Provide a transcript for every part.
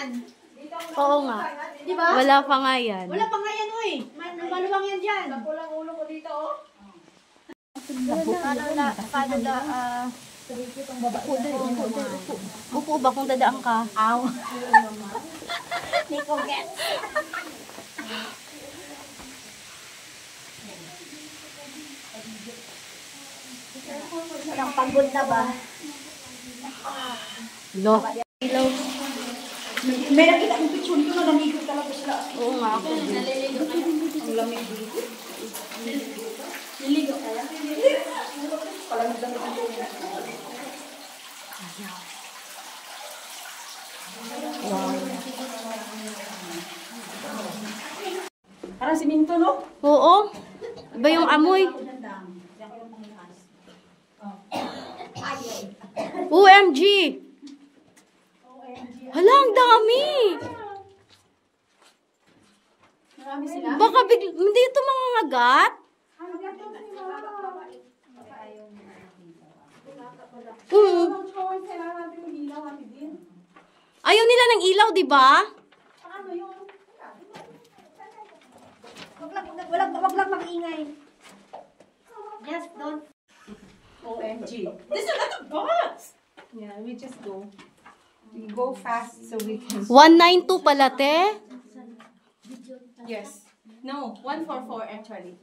yan. Oo nga. Diba? Wala pa nga yan. Wala pa nga yan, uy. Maluwang yan dyan. Nakulang ulo ko dito, oh. Paano da, Upo ba kung dadaan ka? Aw. Hindi ko get. Parang pagod na ba? Lo. May nakita kong picture dito na namigo talaga sila. Oo nga ako. Ang lamig dito. Niligo kaya? Palamig lang ito. Wow. Parang siminto, no? Oo. Iba yung amoy. OMG! Hala, ang dami! Marami sila. Baka hindi ito mga ngagat? Ayaw nila ng ilaw, di ba? Wag lang mag-ingay. Just don't. OMG. There's a lot of bugs. Yeah, we just go. We go fast so we can... 192 pala, te. Yes. No, 144 actually.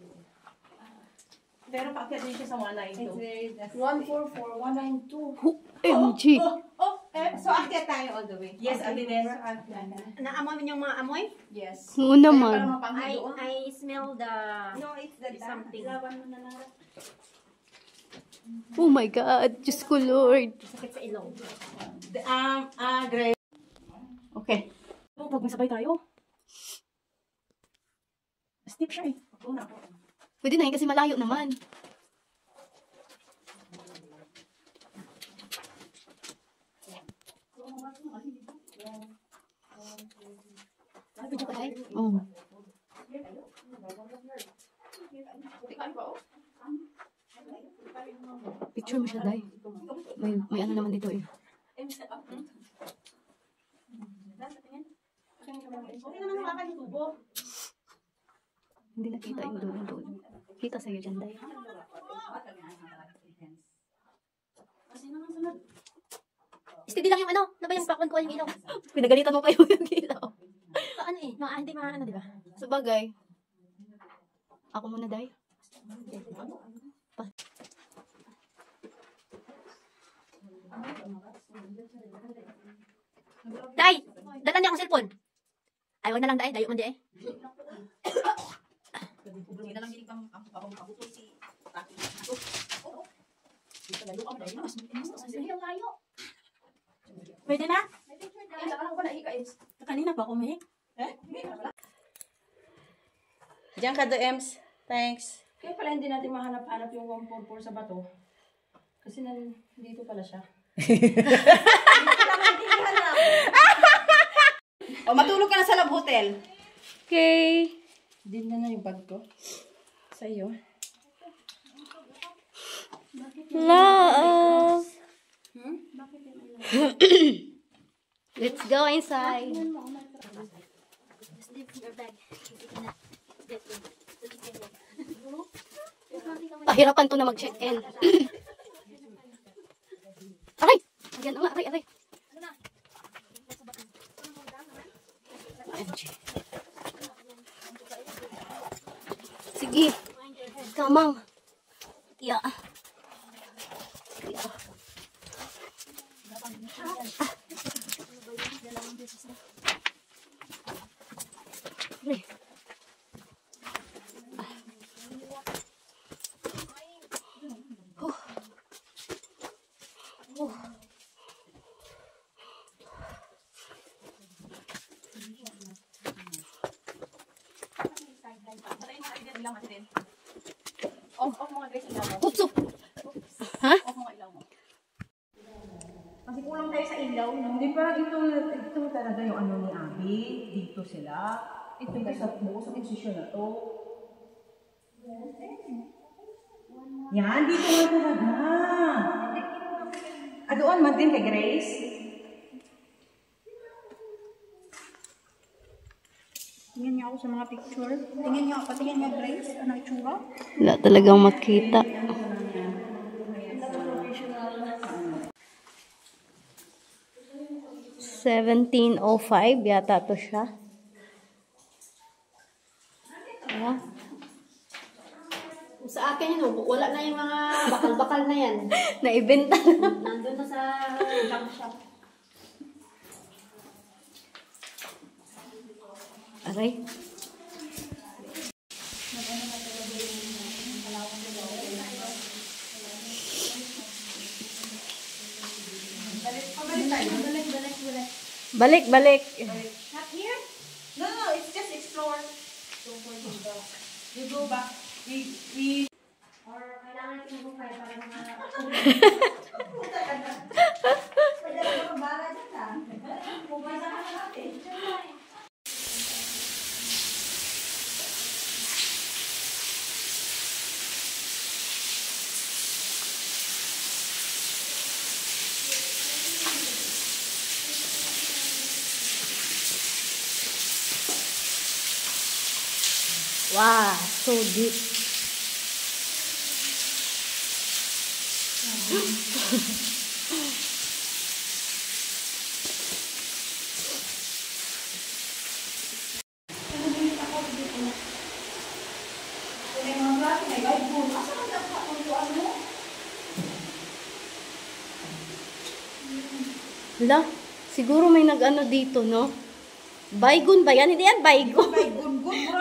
Pero paakyat din siya sa 192. 144, 192. OMG! So akyat tayo all the way. Yes, Ate Des. Naamoy mo yung mga amoy? Yes. Oo naman. I smell the... No, it's the something. Oh my God. Diyos ko, Lord. Sakit sa ilong. Great. Okay. Pag masabay tayo. Steep siya eh. Pwede na yun kasi malayo naman. Oh. Picture mo siya, Day. May ano naman dito eh. Hindi nakita yung doon. Kita sa'yo dyan, Day. Steady lang yung ano. Ano ba yung pakwan ko yung ilaw? Pinagalitan mo pa yung ilaw. Ano eh. Hindi maano, di ba? Sabagay. Ako muna, Day. Day! Dala niya akong cellphone. Ay, wag na lang, Day. Dayo man di eh. Hindi na lang hindi kang pabuto si Taki. Pwede na? Kanina pa kumihi. Diyan ka, Ems. Thanks. Kaya pala hindi natin mahanap-hanap yung 144 sa bato. Kasi dito pala siya. O, matulog ka na sa Love Hotel. Okay. Din na yung bag ko. Sa iyo. Love. Let's go inside. Pahirapan to na mag-check-in. Aray! Ayan, aray, aray. Sige. Kamang. Yeah. Yeah. Aray. Off mga guys, ilaw mo. Oops, oops. Ha? Off mga ilaw mo. Kasi kulang tayo sa ilaw. No? Hindi parang ito talaga yung ano ni Abby. Dito sila. Ito sa buo sa posisyon na to. Yan, dito nga talaga. Doon man din kay Grace. Tingnan niyo ako sa mga picture. Tingnan niyo ako. Tingnan niyo, Grace. Ano itsura? Wala talagang makita. 17:05 yata to siya. Ayan. Kung sa akin yun, wala na yung mga bakal-bakal na yan. Naibenta na. Nandun na sa junk shop. Aray. Balik, balik. Not here? No, no, it's just explore. You go back. We Or kailangan tinubukay para mga... Wow, so deep. Hala, siguro may nag-ano dito, no? Baygon ba yan? Hindi yan baygon.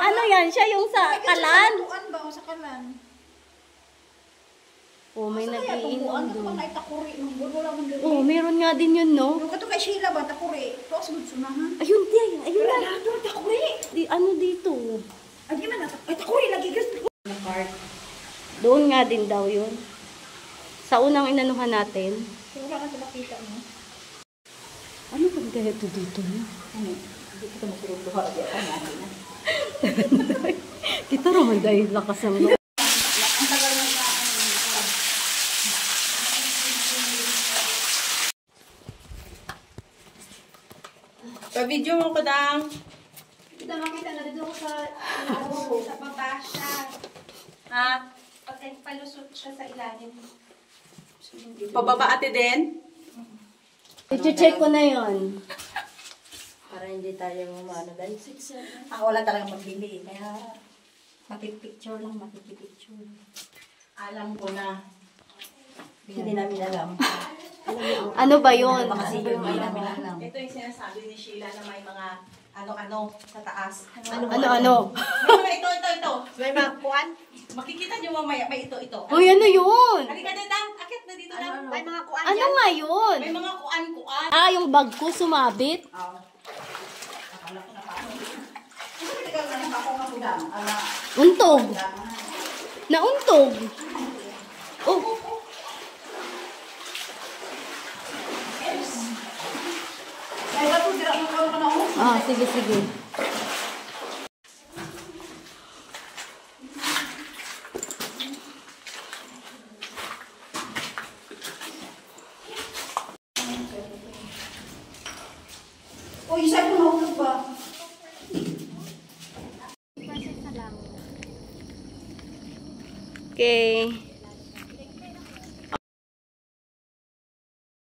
Ano yan? Siya yung sa kalan. Tuan ba o sa kalan? Oh, may nag-iinom doon. Ay, takuri. Wala man doon. Oh, meron nga din yun, no? Yung kato kay Sheila ba, takuri. Ito, sunod sunahan. Ayun, di, ayun na. Wala doon, takuri. Di, ano dito? Ay, di man, ay, takuri lagi. Gusto. Doon nga din daw yun. Sa unang inanuhan natin. Wala ka sila kita, no? Ano bang ganito dito, no? Ano? Hindi kita magsuruduha. Di ako natin na. Kita naman dahil lakas ng loob. Pa-video mo ko dang. Kita makita na dito ko sa... Sa baba siya. Ha? Pag palusot siya sa ilalim. Pababa ate din? I-check ko na yun. Para hindi tayo umano dahil 6 Wala talagang magbili. Kaya, makipicture lang, makipicture. Alam ko na. Hindi namin alam. Ano ba yun? Kasi yun, hindi namin alam. Ito yung sinasabi ni Sheila na may mga ano-ano sa taas. Ano? May mga ito. May mga kuwan? Makikita niyo mamaya, may ito. Uy, ano yun? Halika na lang, akit na dito lang. May mga kuwan Ano nga yun? May mga kuan-kuan. Ah, yung bag ko sumabit. Untog. Nauntog. Oh. Ah, sige, sige. Uy, isa po mahulog ba? Okay.